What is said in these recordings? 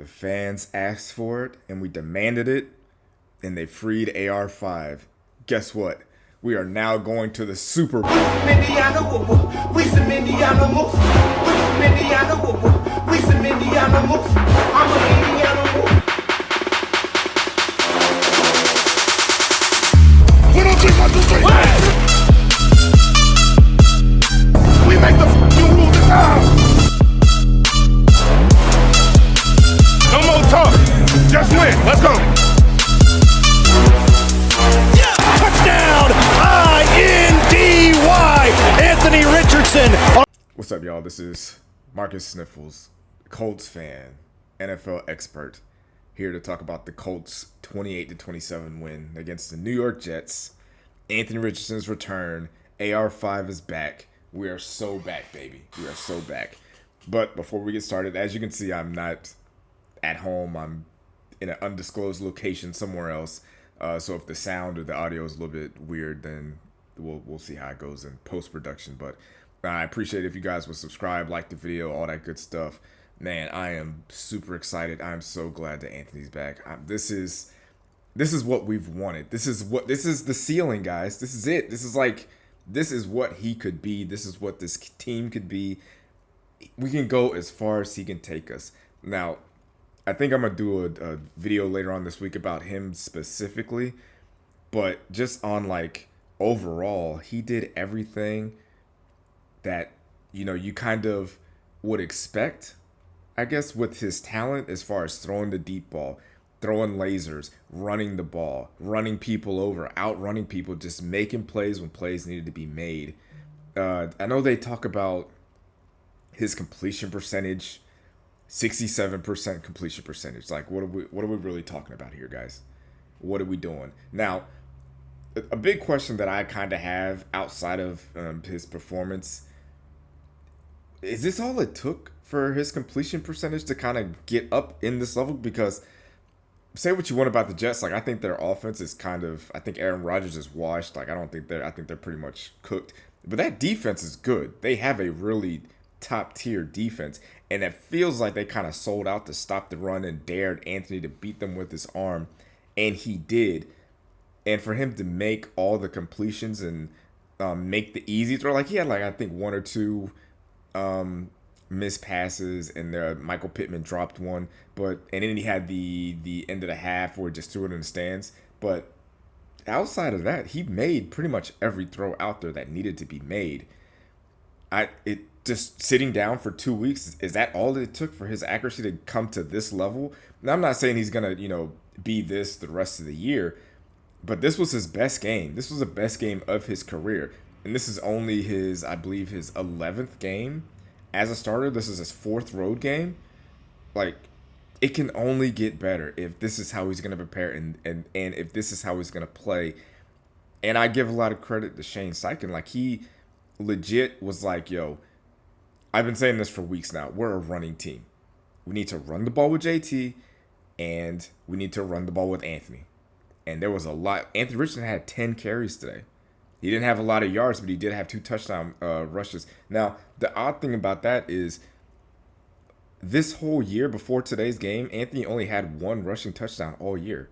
The fans asked for it, and we demanded it, and they freed AR5. Guess what? We are now going to the Super Bowl. Indiana, we some Indiana moves. We some Indiana, we some Indiana moves. I'm an Indiana move. We don't think 1, 2, 3. We make the f***ing rules in town. No more talk. Just win. Let's go. Touchdown! I-N-D-Y! Anthony Richardson. What's up, y'all? This is Marcus Sniffles, Colts fan, NFL expert, here to talk about the Colts' 28-27 win against the New York Jets. Anthony Richardson's return. AR5 is back. We are so back, baby. We are so back. But before we get started, as you can see, I'm not at home. I'm in an undisclosed location somewhere else. So if the sound or the audio is a little bit weird, then we'll see how it goes in post-production. But I appreciate it if you guys would subscribe, like the video, all that good stuff. Man, I am super excited. I'm so glad that Anthony's back. This is what we've wanted. This is the ceiling, guys. This is it. This is what he could be. This is what this team could be. We can go as far as he can take us. Now, I think I'm going to do a video later on this week about him specifically, but just on like overall, he did everything that, you kind of would expect, I guess, with his talent as far as throwing the deep ball, throwing lasers, running the ball, running people over, outrunning people, just making plays when plays needed to be made. I know they talk about his completion percentage, 67% completion percentage. Like, what are we really talking about here, guys? What are we doing? Now, a big question that I kind of have outside of his performance, is this all it took for his completion percentage to kind of get up in this level? Because say what you want about the Jets, like I think their offense is I think Aaron Rodgers is washed. Like I think they're pretty much cooked. But that defense is good. They have a really top tier defense, and it feels like they kind of sold out to stop the run and dared Anthony to beat them with his arm, and he did. And for him to make all the completions and make the easy throw, like he had I think one or two missed passes, and Michael Pittman dropped one, and then he had the end of the half where he just threw it in the stands. But outside of that, he made pretty much every throw out there that needed to be made. Just sitting down for 2 weeks, is that all it took for his accuracy to come to this level? Now, I'm not saying he's going to, be this the rest of the year, but this was his best game. This was the best game of his career. And this is only I believe his 11th game as a starter. This is his 4th road game. Like, it can only get better if this is how he's going to prepare and if this is how he's going to play. And I give a lot of credit to Shane Steichen. Like, he legit was like, yo, I've been saying this for weeks now. We're a running team. We need to run the ball with JT, and we need to run the ball with Anthony. And there was a lot. Anthony Richardson had 10 carries today. He didn't have a lot of yards, but he did have 2 touchdown rushes. Now, the odd thing about that is this whole year before today's game, Anthony only had 1 rushing touchdown all year.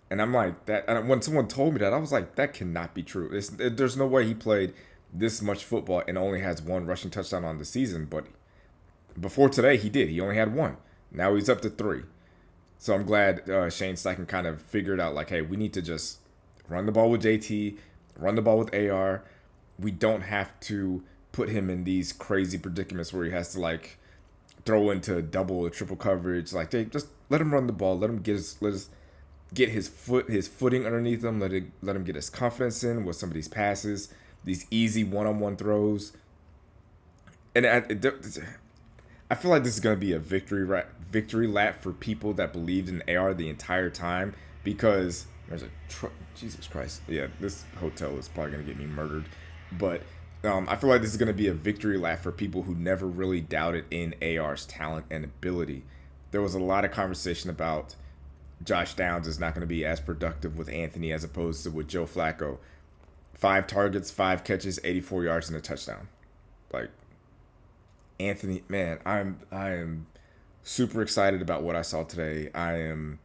And I'm like, that. And when someone told me that, I was like, that cannot be true. There's no way he played this much football and only has 1 rushing touchdown on the season. But before today, he did. He only had 1. Now he's up to 3. So I'm glad Shane Steichen kind of figured out, like, hey, we need to just run the ball with JT, run the ball with AR. We don't have to put him in these crazy predicaments where he has to, throw into double or triple coverage. Like, they just let him run the ball. Let him get his footing underneath him. Let him get his confidence in with some of these passes, these easy one-on-one throws. And I feel like this is going to be a victory lap for people that believed in AR the entire time, because there's Jesus Christ. Yeah, this hotel is probably going to get me murdered. But I feel like this is going to be a victory lap for people who never really doubted in AR's talent and ability. There was a lot of conversation about Josh Downs is not going to be as productive with Anthony as opposed to with Joe Flacco. 5 targets, 5 catches, 84 yards, and a touchdown. Like, Anthony, man, I am super excited about what I saw today. I am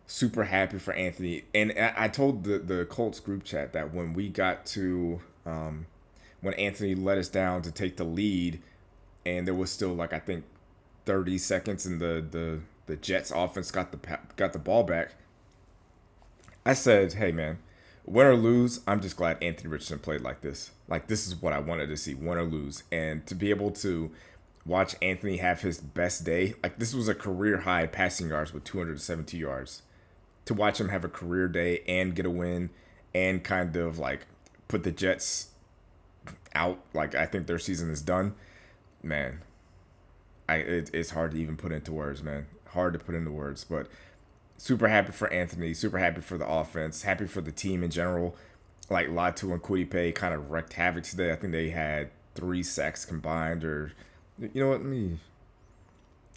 super happy for Anthony. And I told the Colts group chat that when we got to when Anthony let us down to take the lead, and there was still like I think 30 seconds, and the Jets offense got the ball back. I said, "Hey man, win or lose, I'm just glad Anthony Richardson played like this. Like this is what I wanted to see, win or lose, and to be able to watch Anthony have his best day. Like this was a career high passing yards with 272 yards. To watch him have a career day and get a win, and kind of like put the Jets out. Like I think their season is done. Man, it's hard to even put into words, man. Hard to put into words, but super happy for Anthony. Super happy for the offense. Happy for the team in general. Like Latu and Quiddipe kind of wreaked havoc today. I think they had 3 sacks combined, or you know what? I'm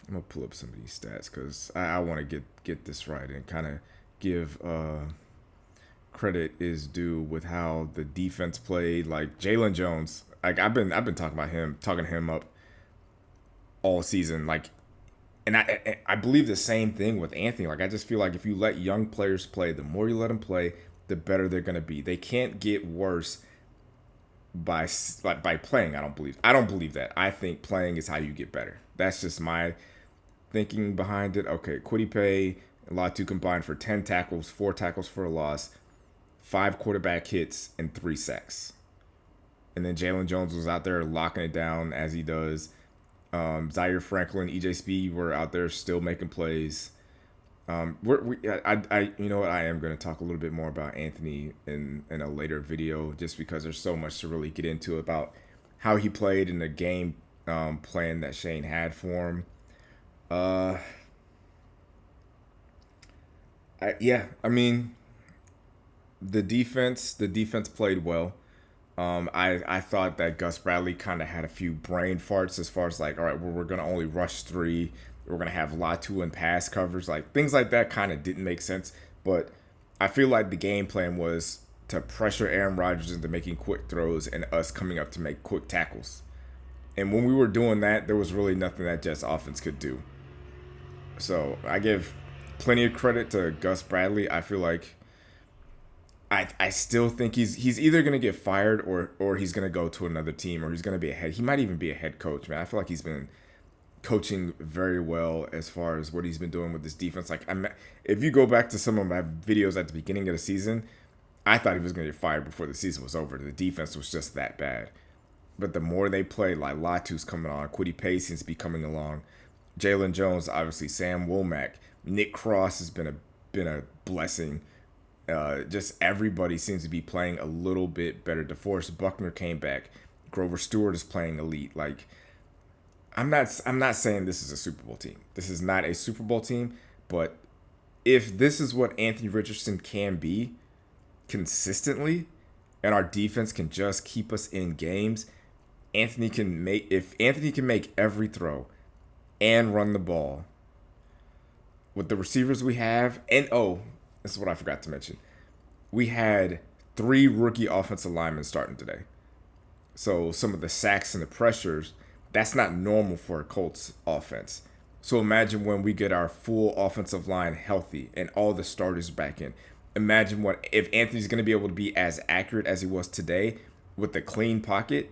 gonna pull up some of these stats because I want to get this right and kind of give credit is due with how the defense played. Like Jalen Jones, like I've been talking him up all season. Like, and I believe the same thing with Anthony. Like I just feel like if you let young players play, the more you let them play, the better they're gonna be. They can't get worse by playing. I don't believe that. I think playing is how you get better. That's just my thinking behind it. Okay, Quiddipe and Latu combined for 10 tackles, 4 tackles for a loss, 5 quarterback hits, and 3 sacks. And then Jalen Jones was out there locking it down as he does. Zaire Franklin, EJ Speed were out there still making plays. You know what? I am going to talk a little bit more about Anthony in a later video, just because there's so much to really get into about how he played in the game plan that Shane had for him. I mean, the defense played well. I thought that Gus Bradley kind of had a few brain farts as far as like, all right, well, we're going to only rush 3. We're going to have Latu and pass coverage. Like things like that kind of didn't make sense. But I feel like the game plan was to pressure Aaron Rodgers into making quick throws and us coming up to make quick tackles. And when we were doing that, there was really nothing that Jets offense could do. So I give plenty of credit to Gus Bradley. I feel like I still think he's either going to get fired or he's going to go to another team, or he's going to be he might even be a head coach, man. I feel like he's been coaching very well as far as what he's been doing with this defense. Like if you go back to some of my videos at the beginning of the season, I thought he was going to get fired before the season was over. The defense was just that bad. But the more they play, like Latu's coming on, Quiddipe seems to be coming along, Jalen Jones, obviously, Sam Womack, Nick Cross has been a blessing. Just everybody seems to be playing a little bit better. DeForest Buckner came back. Grover Stewart is playing elite. Like, I'm not saying this is a Super Bowl team. This is not a Super Bowl team. But if this is what Anthony Richardson can be consistently, and our defense can just keep us in games, if Anthony can make every throw and run the ball with the receivers we have, and this is what I forgot to mention. We had 3 rookie offensive linemen starting today. So some of the sacks and the pressures, that's not normal for a Colts offense. So imagine when we get our full offensive line healthy and all the starters back in. Imagine what if Anthony's going to be able to be as accurate as he was today with the clean pocket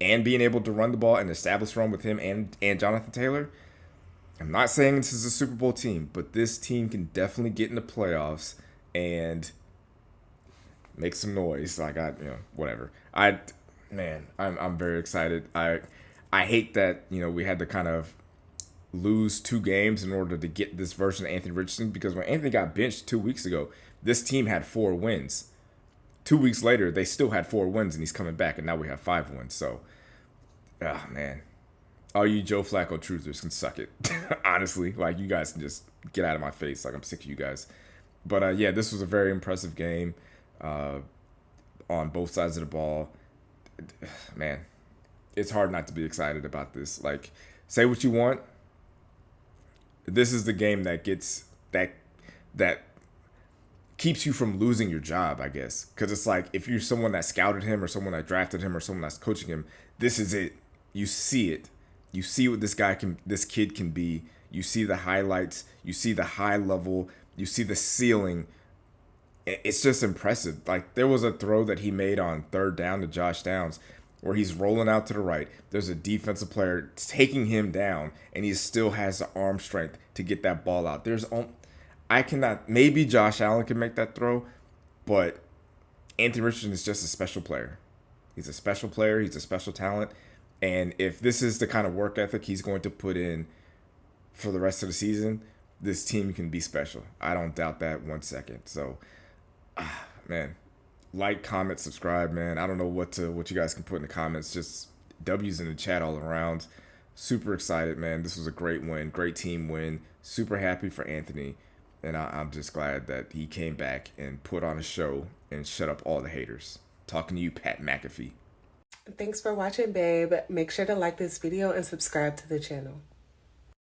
and being able to run the ball and establish run with him and Jonathan Taylor. I'm not saying this is a Super Bowl team, but this team can definitely get in the playoffs and make some noise. Like whatever. I'm very excited. I hate that we had to kind of lose 2 games in order to get this version of Anthony Richardson, because when Anthony got benched 2 weeks ago, this team had 4 wins. 2 weeks later, they still had 4 wins, and he's coming back, and now we have 5 wins. So, man. All you Joe Flacco truthers can suck it. Honestly, like, you guys can just get out of my face. Like, I'm sick of you guys. But, this was a very impressive game on both sides of the ball. Man, it's hard not to be excited about this. Like, say what you want. This is the game that gets that keeps you from losing your job, I guess. Because it's like, if you're someone that scouted him or someone that drafted him or someone that's coaching him, this is it. You see it. You see what this kid can be. You see the highlights, you see the high level, you see the ceiling. It's just impressive. Like, there was a throw that he made on 3rd down to Josh Downs where he's rolling out to the right. There's a defensive player taking him down, and he still has the arm strength to get that ball out. I cannot, maybe Josh Allen can make that throw, but Anthony Richardson is just a special player. He's a special player. He's a special talent. And if this is the kind of work ethic he's going to put in for the rest of the season, this team can be special. I don't doubt that 1 second. So, man, like, comment, subscribe, man. I don't know what you guys can put in the comments. Just W's in the chat all around. Super excited, man. This was a great win, great team win. Super happy for Anthony. And I'm just glad that he came back and put on a show and shut up all the haters. Talking to you, Pat McAfee. Thanks for watching, babe. Make sure to like this video and subscribe to the channel.